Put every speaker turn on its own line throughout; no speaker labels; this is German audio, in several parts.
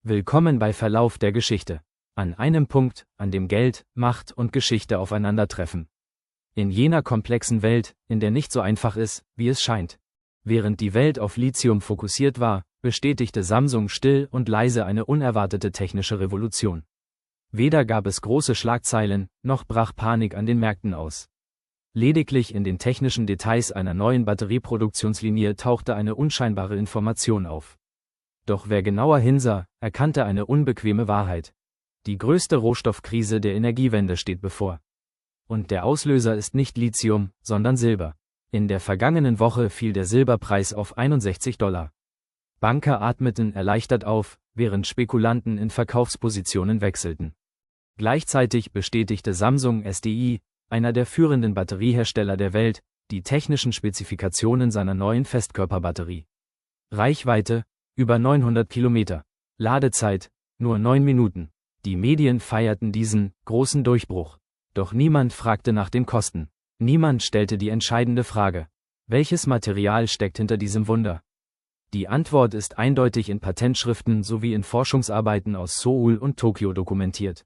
Willkommen bei Verlauf der Geschichte. An einem Punkt, an dem Geld, Macht und Geschichte aufeinandertreffen. In jener komplexen Welt, in der nicht so einfach ist, wie es scheint. Während die Welt auf Lithium fokussiert war, bestätigte Samsung still und leise eine unerwartete technische Revolution. Weder gab es große Schlagzeilen, noch brach Panik an den Märkten aus. Lediglich in den technischen Details einer neuen Batterieproduktionslinie tauchte eine unscheinbare Information auf. Doch wer genauer hinsah, erkannte eine unbequeme Wahrheit. Die größte Rohstoffkrise der Energiewende steht bevor. Und der Auslöser ist nicht Lithium, sondern Silber. In der vergangenen Woche fiel der Silberpreis auf $61. Banker atmeten erleichtert auf, während Spekulanten in Verkaufspositionen wechselten. Gleichzeitig bestätigte Samsung SDI, einer der führenden Batteriehersteller der Welt, die technischen Spezifikationen seiner neuen Festkörperbatterie. Reichweite: über 900 Kilometer. Ladezeit: nur 9 Minuten. Die Medien feierten diesen großen Durchbruch. Doch niemand fragte nach den Kosten. Niemand stellte die entscheidende Frage: Welches Material steckt hinter diesem Wunder? Die Antwort ist eindeutig in Patentschriften sowie in Forschungsarbeiten aus Seoul und Tokio dokumentiert.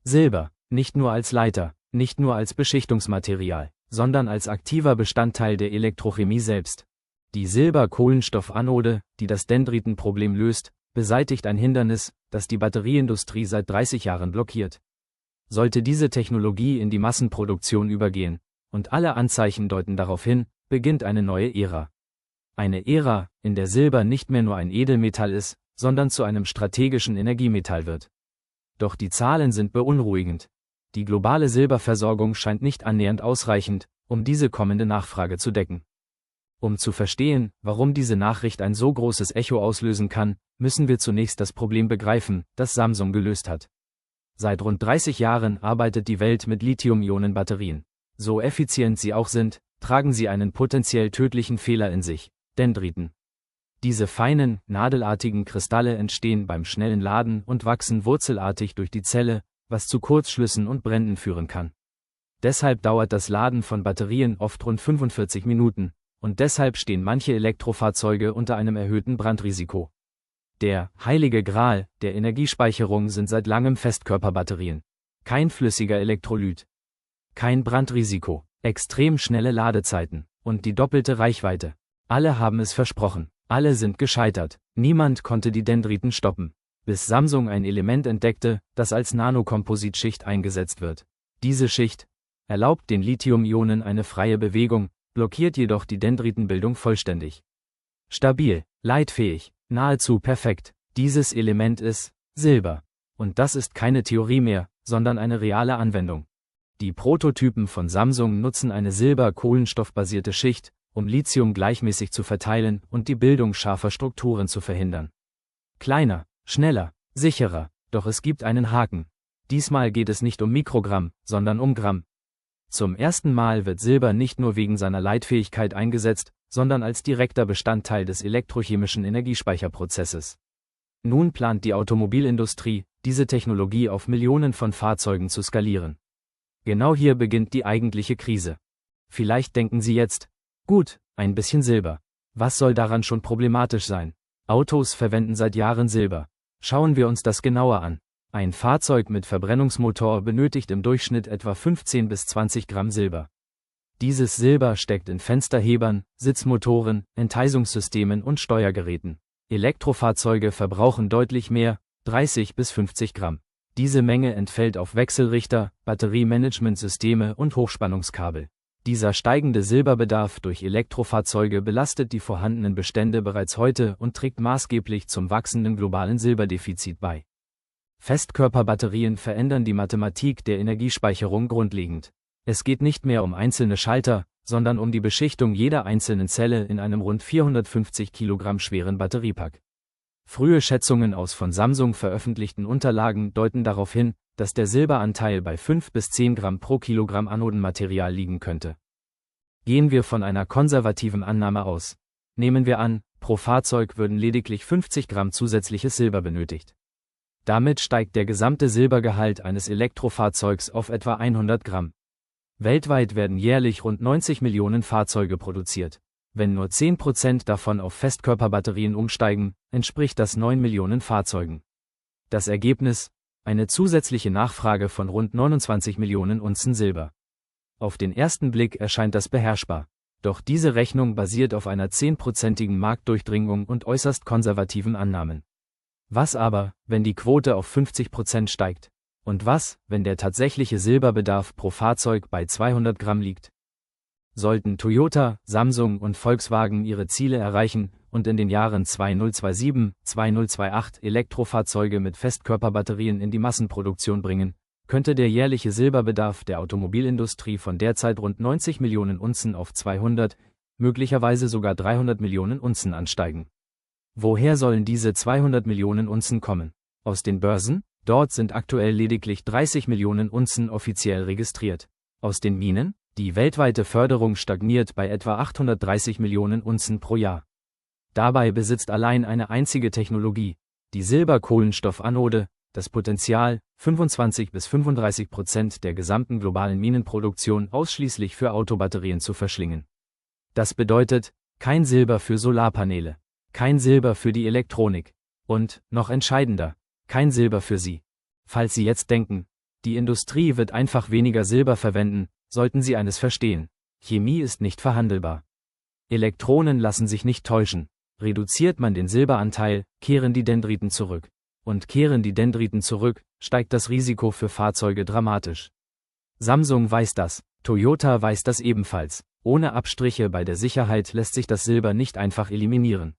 Silber, nicht nur als Leiter, nicht nur als Beschichtungsmaterial, sondern als aktiver Bestandteil der Elektrochemie selbst. Die Silber-Kohlenstoff-Anode, die das Dendritenproblem löst, beseitigt ein Hindernis, das die Batterieindustrie seit 30 Jahren blockiert. Sollte diese Technologie in die Massenproduktion übergehen, und alle Anzeichen deuten darauf hin, beginnt eine neue Ära. Eine Ära, in der Silber nicht mehr nur ein Edelmetall ist, sondern zu einem strategischen Energiemetall wird. Doch die Zahlen sind beunruhigend. Die globale Silberversorgung scheint nicht annähernd ausreichend, um diese kommende Nachfrage zu decken. Um zu verstehen, warum diese Nachricht ein so großes Echo auslösen kann, müssen wir zunächst das Problem begreifen, das Samsung gelöst hat. Seit rund 30 Jahren arbeitet die Welt mit Lithium-Ionen-Batterien. So effizient sie auch sind, tragen sie einen potenziell tödlichen Fehler in sich: Dendriten. Diese feinen, nadelartigen Kristalle entstehen beim schnellen Laden und wachsen wurzelartig durch die Zelle, was zu Kurzschlüssen und Bränden führen kann. Deshalb dauert das Laden von Batterien oft rund 45 Minuten, und deshalb stehen manche Elektrofahrzeuge unter einem erhöhten Brandrisiko. Der heilige Gral der Energiespeicherung sind seit langem Festkörperbatterien. Kein flüssiger Elektrolyt. Kein Brandrisiko, extrem schnelle Ladezeiten und die doppelte Reichweite. Alle haben es versprochen, alle sind gescheitert, niemand konnte die Dendriten stoppen, bis Samsung ein Element entdeckte, das als Nanokompositschicht eingesetzt wird. Diese Schicht erlaubt den Lithium-Ionen eine freie Bewegung, blockiert jedoch die Dendritenbildung vollständig. Stabil, leitfähig, nahezu perfekt. Dieses Element ist Silber. Und das ist keine Theorie mehr, sondern eine reale Anwendung. Die Prototypen von Samsung nutzen eine Silber-Kohlenstoff-basierte Schicht, um Lithium gleichmäßig zu verteilen und die Bildung scharfer Strukturen zu verhindern. Kleiner, schneller, sicherer, doch es gibt einen Haken. Diesmal geht es nicht um Mikrogramm, sondern um Gramm. Zum ersten Mal wird Silber nicht nur wegen seiner Leitfähigkeit eingesetzt, sondern als direkter Bestandteil des elektrochemischen Energiespeicherprozesses. Nun plant die Automobilindustrie, diese Technologie auf Millionen von Fahrzeugen zu skalieren. Genau hier beginnt die eigentliche Krise. Vielleicht denken Sie jetzt: Gut, ein bisschen Silber. Was soll daran schon problematisch sein? Autos verwenden seit Jahren Silber. Schauen wir uns das genauer an. Ein Fahrzeug mit Verbrennungsmotor benötigt im Durchschnitt etwa 15 bis 20 Gramm Silber. Dieses Silber steckt in Fensterhebern, Sitzmotoren, Entheizungssystemen und Steuergeräten. Elektrofahrzeuge verbrauchen deutlich mehr, 30 bis 50 Gramm. Diese Menge entfällt auf Wechselrichter, Batteriemanagementsysteme und Hochspannungskabel. Dieser steigende Silberbedarf durch Elektrofahrzeuge belastet die vorhandenen Bestände bereits heute und trägt maßgeblich zum wachsenden globalen Silberdefizit bei. Festkörperbatterien verändern die Mathematik der Energiespeicherung grundlegend. Es geht nicht mehr um einzelne Schalter, sondern um die Beschichtung jeder einzelnen Zelle in einem rund 450 Kilogramm schweren Batteriepack. Frühe Schätzungen aus von Samsung veröffentlichten Unterlagen deuten darauf hin, dass der Silberanteil bei 5 bis 10 Gramm pro Kilogramm Anodenmaterial liegen könnte. Gehen wir von einer konservativen Annahme aus. Nehmen wir an, pro Fahrzeug würden lediglich 50 Gramm zusätzliches Silber benötigt. Damit steigt der gesamte Silbergehalt eines Elektrofahrzeugs auf etwa 100 Gramm. Weltweit werden jährlich rund 90 Millionen Fahrzeuge produziert. Wenn nur 10% davon auf Festkörperbatterien umsteigen, entspricht das 9 Millionen Fahrzeugen. Das Ergebnis: eine zusätzliche Nachfrage von rund 29 Millionen Unzen Silber. Auf den ersten Blick erscheint das beherrschbar. Doch diese Rechnung basiert auf einer 10%igen Marktdurchdringung und äußerst konservativen Annahmen. Was aber, wenn die Quote auf 50% steigt? Und was, wenn der tatsächliche Silberbedarf pro Fahrzeug bei 200 Gramm liegt? Sollten Toyota, Samsung und Volkswagen ihre Ziele erreichen und in den Jahren 2027, 2028 Elektrofahrzeuge mit Festkörperbatterien in die Massenproduktion bringen, könnte der jährliche Silberbedarf der Automobilindustrie von derzeit rund 90 Millionen Unzen auf 200, möglicherweise sogar 300 Millionen Unzen ansteigen. Woher sollen diese 200 Millionen Unzen kommen? Aus den Börsen? Dort sind aktuell lediglich 30 Millionen Unzen offiziell registriert. Aus den Minen? Die weltweite Förderung stagniert bei etwa 830 Millionen Unzen pro Jahr. Dabei besitzt allein eine einzige Technologie, die Silberkohlenstoffanode, das Potenzial, 25 bis 35% der gesamten globalen Minenproduktion ausschließlich für Autobatterien zu verschlingen. Das bedeutet, kein Silber für Solarpaneele, kein Silber für die Elektronik und, noch entscheidender, kein Silber für Sie. Falls Sie jetzt denken, die Industrie wird einfach weniger Silber verwenden, sollten Sie eines verstehen: Chemie ist nicht verhandelbar. Elektronen lassen sich nicht täuschen. Reduziert man den Silberanteil, kehren die Dendriten zurück. Und kehren die Dendriten zurück, steigt das Risiko für Fahrzeuge dramatisch. Samsung weiß das, Toyota weiß das ebenfalls. Ohne Abstriche bei der Sicherheit lässt sich das Silber nicht einfach eliminieren.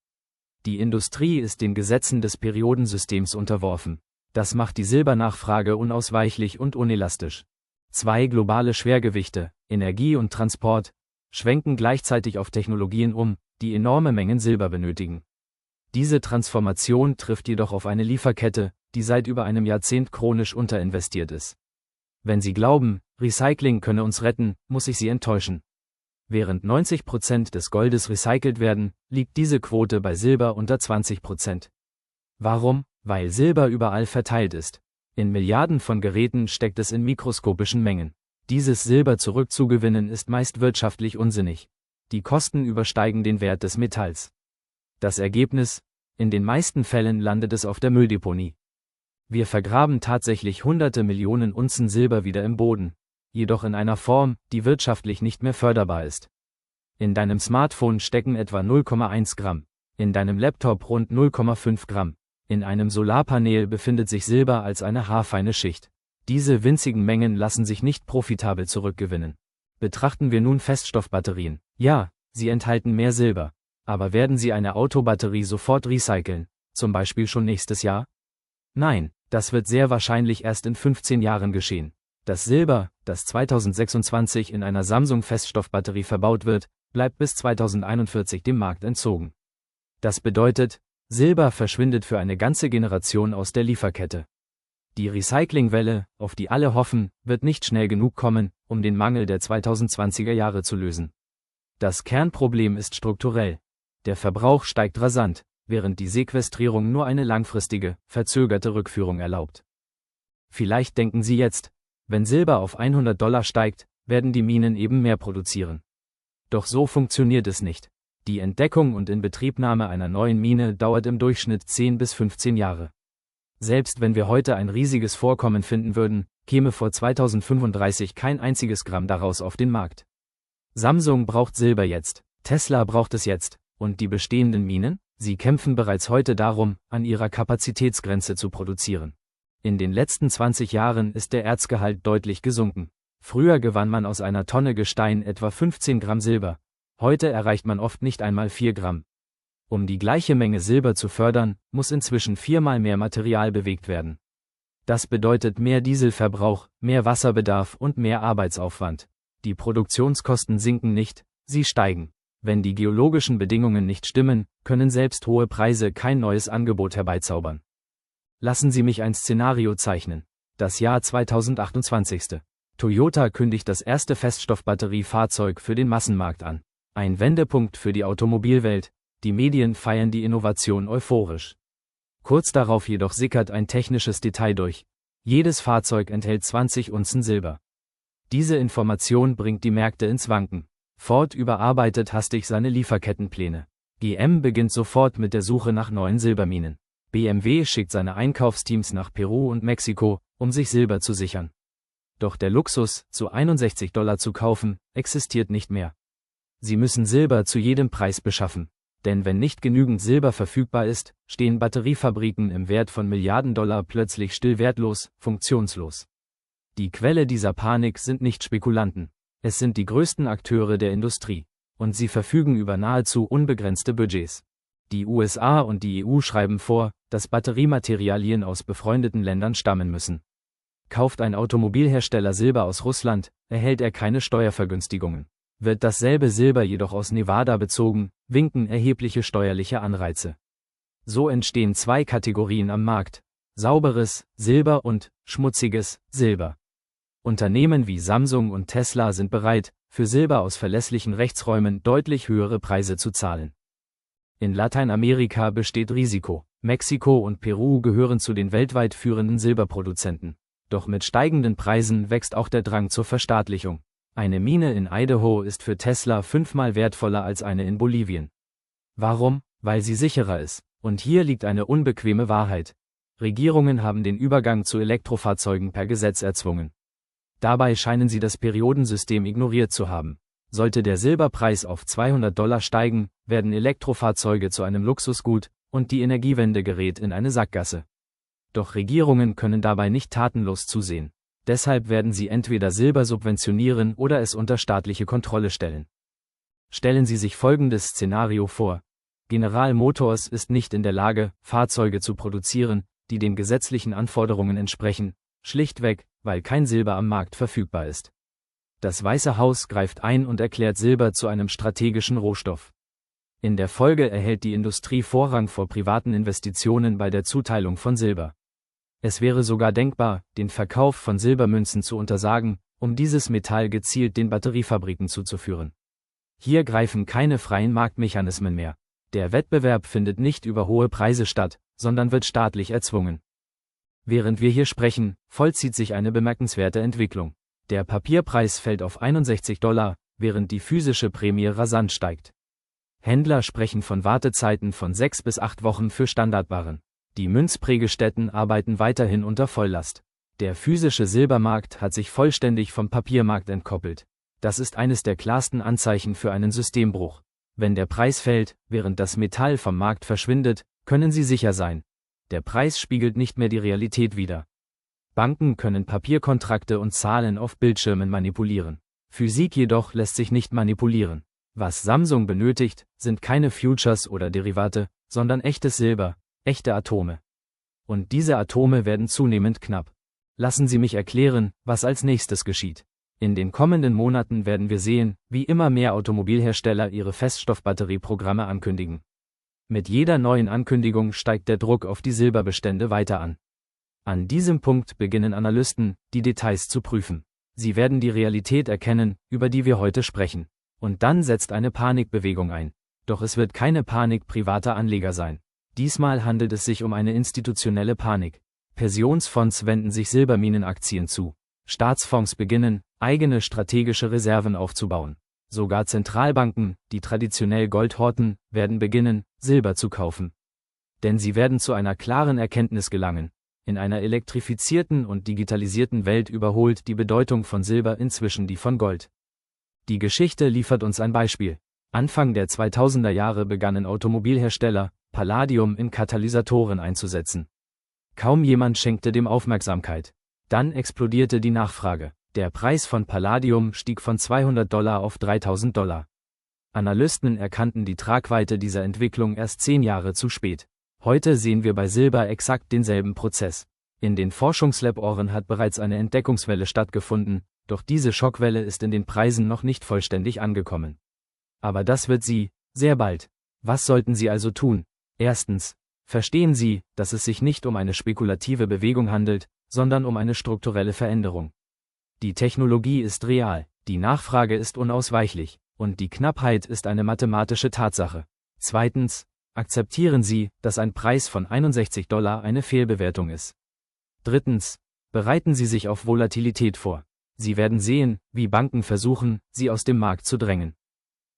Die Industrie ist den Gesetzen des Periodensystems unterworfen. Das macht die Silbernachfrage unausweichlich und unelastisch. Zwei globale Schwergewichte, Energie und Transport, schwenken gleichzeitig auf Technologien um, die enorme Mengen Silber benötigen. Diese Transformation trifft jedoch auf eine Lieferkette, die seit über einem Jahrzehnt chronisch unterinvestiert ist. Wenn Sie glauben, Recycling könne uns retten, muss ich Sie enttäuschen. Während 90% des Goldes recycelt werden, liegt diese Quote bei Silber unter 20%. Warum? Weil Silber überall verteilt ist. In Milliarden von Geräten steckt es in mikroskopischen Mengen. Dieses Silber zurückzugewinnen ist meist wirtschaftlich unsinnig. Die Kosten übersteigen den Wert des Metalls. Das Ergebnis: in den meisten Fällen landet es auf der Mülldeponie. Wir vergraben tatsächlich hunderte Millionen Unzen Silber wieder im Boden, jedoch in einer Form, die wirtschaftlich nicht mehr förderbar ist. In deinem Smartphone stecken etwa 0,1 Gramm, in deinem Laptop rund 0,5 Gramm. In einem Solarpanel befindet sich Silber als eine haarfeine Schicht. Diese winzigen Mengen lassen sich nicht profitabel zurückgewinnen. Betrachten wir nun Feststoffbatterien. Ja, sie enthalten mehr Silber. Aber werden Sie eine Autobatterie sofort recyceln, zum Beispiel schon nächstes Jahr? Nein, das wird sehr wahrscheinlich erst in 15 Jahren geschehen. Das Silber, das 2026 in einer Samsung-Feststoffbatterie verbaut wird, bleibt bis 2041 dem Markt entzogen. Das bedeutet, Silber verschwindet für eine ganze Generation aus der Lieferkette. Die Recyclingwelle, auf die alle hoffen, wird nicht schnell genug kommen, um den Mangel der 2020er Jahre zu lösen. Das Kernproblem ist strukturell. Der Verbrauch steigt rasant, während die Sequestrierung nur eine langfristige, verzögerte Rückführung erlaubt. Vielleicht denken Sie jetzt, wenn Silber auf $100 steigt, werden die Minen eben mehr produzieren. Doch so funktioniert es nicht. Die Entdeckung und Inbetriebnahme einer neuen Mine dauert im Durchschnitt 10 bis 15 Jahre. Selbst wenn wir heute ein riesiges Vorkommen finden würden, käme vor 2035 kein einziges Gramm daraus auf den Markt. Samsung braucht Silber jetzt, Tesla braucht es jetzt. Und die bestehenden Minen? Sie kämpfen bereits heute darum, an ihrer Kapazitätsgrenze zu produzieren. In den letzten 20 Jahren ist der Erzgehalt deutlich gesunken. Früher gewann man aus einer Tonne Gestein etwa 15 Gramm Silber. Heute erreicht man oft nicht einmal 4 Gramm. Um die gleiche Menge Silber zu fördern, muss inzwischen 4-mal mehr Material bewegt werden. Das bedeutet mehr Dieselverbrauch, mehr Wasserbedarf und mehr Arbeitsaufwand. Die Produktionskosten sinken nicht, sie steigen. Wenn die geologischen Bedingungen nicht stimmen, können selbst hohe Preise kein neues Angebot herbeizaubern. Lassen Sie mich ein Szenario zeichnen. Das Jahr 2028. Toyota kündigt das erste Feststoffbatteriefahrzeug für den Massenmarkt an. Ein Wendepunkt für die Automobilwelt, die Medien feiern die Innovation euphorisch. Kurz darauf jedoch sickert ein technisches Detail durch. Jedes Fahrzeug enthält 20 Unzen Silber. Diese Information bringt die Märkte ins Wanken. Ford überarbeitet hastig seine Lieferkettenpläne. GM beginnt sofort mit der Suche nach neuen Silberminen. BMW schickt seine Einkaufsteams nach Peru und Mexiko, um sich Silber zu sichern. Doch der Luxus, zu $61 zu kaufen, existiert nicht mehr. Sie müssen Silber zu jedem Preis beschaffen. Denn wenn nicht genügend Silber verfügbar ist, stehen Batteriefabriken im Wert von Milliarden Dollar plötzlich still, wertlos, funktionslos. Die Quelle dieser Panik sind nicht Spekulanten. Es sind die größten Akteure der Industrie. Und sie verfügen über nahezu unbegrenzte Budgets. Die USA und die EU schreiben vor, dass Batteriematerialien aus befreundeten Ländern stammen müssen. Kauft ein Automobilhersteller Silber aus Russland, erhält er keine Steuervergünstigungen. Wird dasselbe Silber jedoch aus Nevada bezogen, winken erhebliche steuerliche Anreize. So entstehen zwei Kategorien am Markt: sauberes Silber und schmutziges Silber. Unternehmen wie Samsung und Tesla sind bereit, für Silber aus verlässlichen Rechtsräumen deutlich höhere Preise zu zahlen. In Lateinamerika besteht Risiko. Mexiko und Peru gehören zu den weltweit führenden Silberproduzenten. Doch mit steigenden Preisen wächst auch der Drang zur Verstaatlichung. Eine Mine in Idaho ist für Tesla 5-mal wertvoller als eine in Bolivien. Warum? Weil sie sicherer ist. Und hier liegt eine unbequeme Wahrheit. Regierungen haben den Übergang zu Elektrofahrzeugen per Gesetz erzwungen. Dabei scheinen sie das Periodensystem ignoriert zu haben. Sollte der Silberpreis auf $200 steigen, werden Elektrofahrzeuge zu einem Luxusgut und die Energiewende gerät in eine Sackgasse. Doch Regierungen können dabei nicht tatenlos zusehen. Deshalb werden sie entweder Silber subventionieren oder es unter staatliche Kontrolle stellen. Stellen Sie sich folgendes Szenario vor: General Motors ist nicht in der Lage, Fahrzeuge zu produzieren, die den gesetzlichen Anforderungen entsprechen, schlichtweg, weil kein Silber am Markt verfügbar ist. Das Weiße Haus greift ein und erklärt Silber zu einem strategischen Rohstoff. In der Folge erhält die Industrie Vorrang vor privaten Investitionen bei der Zuteilung von Silber. Es wäre sogar denkbar, den Verkauf von Silbermünzen zu untersagen, um dieses Metall gezielt den Batteriefabriken zuzuführen. Hier greifen keine freien Marktmechanismen mehr. Der Wettbewerb findet nicht über hohe Preise statt, sondern wird staatlich erzwungen. Während wir hier sprechen, vollzieht sich eine bemerkenswerte Entwicklung. Der Papierpreis fällt auf $61, während die physische Prämie rasant steigt. Händler sprechen von Wartezeiten von 6 bis 8 Wochen für Standardwaren. Die Münzprägestätten arbeiten weiterhin unter Volllast. Der physische Silbermarkt hat sich vollständig vom Papiermarkt entkoppelt. Das ist eines der klarsten Anzeichen für einen Systembruch. Wenn der Preis fällt, während das Metall vom Markt verschwindet, können Sie sicher sein: der Preis spiegelt nicht mehr die Realität wider. Banken können Papierkontrakte und Zahlen auf Bildschirmen manipulieren. Physik jedoch lässt sich nicht manipulieren. Was Samsung benötigt, sind keine Futures oder Derivate, sondern echtes Silber, echte Atome. Und diese Atome werden zunehmend knapp. Lassen Sie mich erklären, was als nächstes geschieht. In den kommenden Monaten werden wir sehen, wie immer mehr Automobilhersteller ihre Feststoffbatterieprogramme ankündigen. Mit jeder neuen Ankündigung steigt der Druck auf die Silberbestände weiter an. An diesem Punkt beginnen Analysten, die Details zu prüfen. Sie werden die Realität erkennen, über die wir heute sprechen. Und dann setzt eine Panikbewegung ein. Doch es wird keine Panik privater Anleger sein. Diesmal handelt es sich um eine institutionelle Panik. Pensionsfonds wenden sich Silberminenaktien zu. Staatsfonds beginnen, eigene strategische Reserven aufzubauen. Sogar Zentralbanken, die traditionell Gold horten, werden beginnen, Silber zu kaufen. Denn sie werden zu einer klaren Erkenntnis gelangen: In einer elektrifizierten und digitalisierten Welt überholt die Bedeutung von Silber inzwischen die von Gold. Die Geschichte liefert uns ein Beispiel. Anfang der 2000er Jahre begannen Automobilhersteller, Palladium in Katalysatoren einzusetzen. Kaum jemand schenkte dem Aufmerksamkeit. Dann explodierte die Nachfrage. Der Preis von Palladium stieg von $200 auf $3000. Analysten erkannten die Tragweite dieser Entwicklung erst 10 Jahre zu spät. Heute sehen wir bei Silber exakt denselben Prozess. In den Forschungslaboren hat bereits eine Entdeckungswelle stattgefunden, doch diese Schockwelle ist in den Preisen noch nicht vollständig angekommen. Aber das wird sie, sehr bald. Was sollten Sie also tun? Erstens: Verstehen Sie, dass es sich nicht um eine spekulative Bewegung handelt, sondern um eine strukturelle Veränderung. Die Technologie ist real, die Nachfrage ist unausweichlich, und die Knappheit ist eine mathematische Tatsache. Zweitens: Akzeptieren Sie, dass ein Preis von $61 eine Fehlbewertung ist. Drittens: Bereiten Sie sich auf Volatilität vor. Sie werden sehen, wie Banken versuchen, Sie aus dem Markt zu drängen.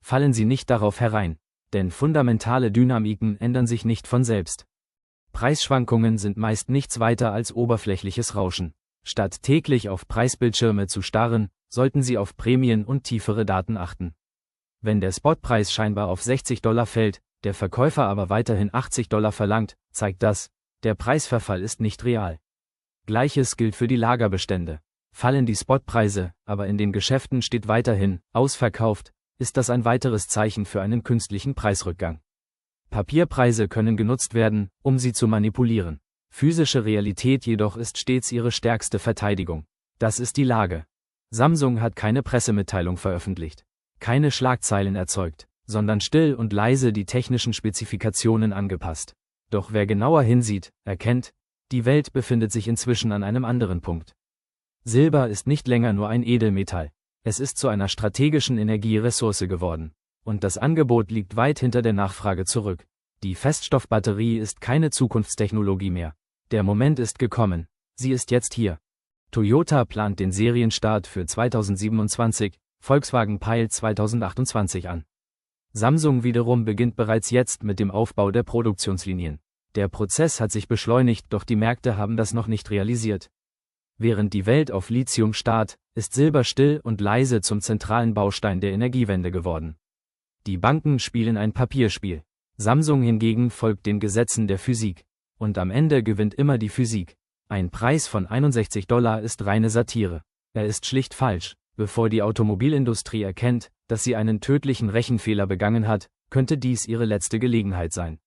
Fallen Sie nicht darauf herein, denn fundamentale Dynamiken ändern sich nicht von selbst. Preisschwankungen sind meist nichts weiter als oberflächliches Rauschen. Statt täglich auf Preisbildschirme zu starren, sollten Sie auf Prämien und tiefere Daten achten. Wenn der Spotpreis scheinbar auf $60 fällt, der Verkäufer aber weiterhin $80 verlangt, zeigt das, der Preisverfall ist nicht real. Gleiches gilt für die Lagerbestände. Fallen die Spotpreise, aber in den Geschäften steht weiterhin ausverkauft, ist das ein weiteres Zeichen für einen künstlichen Preisrückgang. Papierpreise können genutzt werden, um sie zu manipulieren. Physische Realität jedoch ist stets ihre stärkste Verteidigung. Das ist die Lage. Samsung hat keine Pressemitteilung veröffentlicht, keine Schlagzeilen erzeugt, sondern still und leise die technischen Spezifikationen angepasst. Doch wer genauer hinsieht, erkennt, die Welt befindet sich inzwischen an einem anderen Punkt. Silber ist nicht länger nur ein Edelmetall. Es ist zu einer strategischen Energieressource geworden. Und das Angebot liegt weit hinter der Nachfrage zurück. Die Feststoffbatterie ist keine Zukunftstechnologie mehr. Der Moment ist gekommen. Sie ist jetzt hier. Toyota plant den Serienstart für 2027, Volkswagen peilt 2028 an. Samsung wiederum beginnt bereits jetzt mit dem Aufbau der Produktionslinien. Der Prozess hat sich beschleunigt, doch die Märkte haben das noch nicht realisiert. Während die Welt auf Lithium starrt, ist Silber still und leise zum zentralen Baustein der Energiewende geworden. Die Banken spielen ein Papierspiel. Samsung hingegen folgt den Gesetzen der Physik. Und am Ende gewinnt immer die Physik. Ein Preis von $61 ist reine Satire. Er ist schlicht falsch. Bevor die Automobilindustrie erkennt, dass sie einen tödlichen Rechenfehler begangen hat, könnte dies ihre letzte Gelegenheit sein.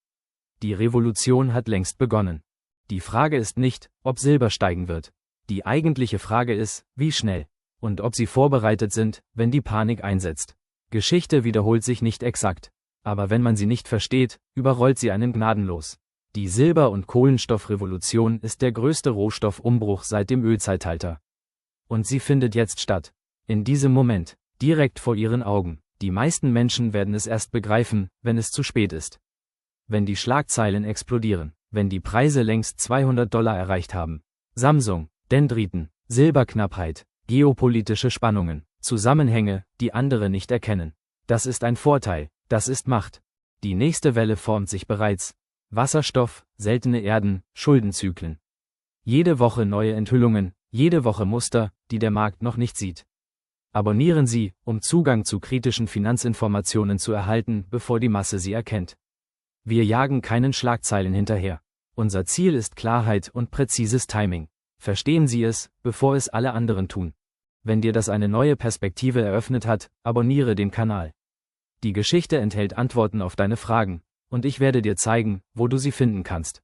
Die Revolution hat längst begonnen. Die Frage ist nicht, ob Silber steigen wird. Die eigentliche Frage ist, wie schnell. Und ob sie vorbereitet sind, wenn die Panik einsetzt. Geschichte wiederholt sich nicht exakt. Aber wenn man sie nicht versteht, überrollt sie einen gnadenlos. Die Silber- und Kohlenstoffrevolution ist der größte Rohstoffumbruch seit dem Ölzeitalter. Und sie findet jetzt statt. In diesem Moment, direkt vor ihren Augen. Die meisten Menschen werden es erst begreifen, wenn es zu spät ist. Wenn die Schlagzeilen explodieren, wenn die Preise längst $200 erreicht haben. Samsung, Dendriten, Silberknappheit, geopolitische Spannungen, Zusammenhänge, die andere nicht erkennen. Das ist ein Vorteil, das ist Macht. Die nächste Welle formt sich bereits. Wasserstoff, seltene Erden, Schuldenzyklen. Jede Woche neue Enthüllungen, jede Woche Muster, die der Markt noch nicht sieht. Abonnieren Sie, um Zugang zu kritischen Finanzinformationen zu erhalten, bevor die Masse sie erkennt. Wir jagen keinen Schlagzeilen hinterher. Unser Ziel ist Klarheit und präzises Timing. Verstehen Sie es, bevor es alle anderen tun. Wenn dir das eine neue Perspektive eröffnet hat, abonniere den Kanal. Die Geschichte enthält Antworten auf deine Fragen, und ich werde dir zeigen, wo du sie finden kannst.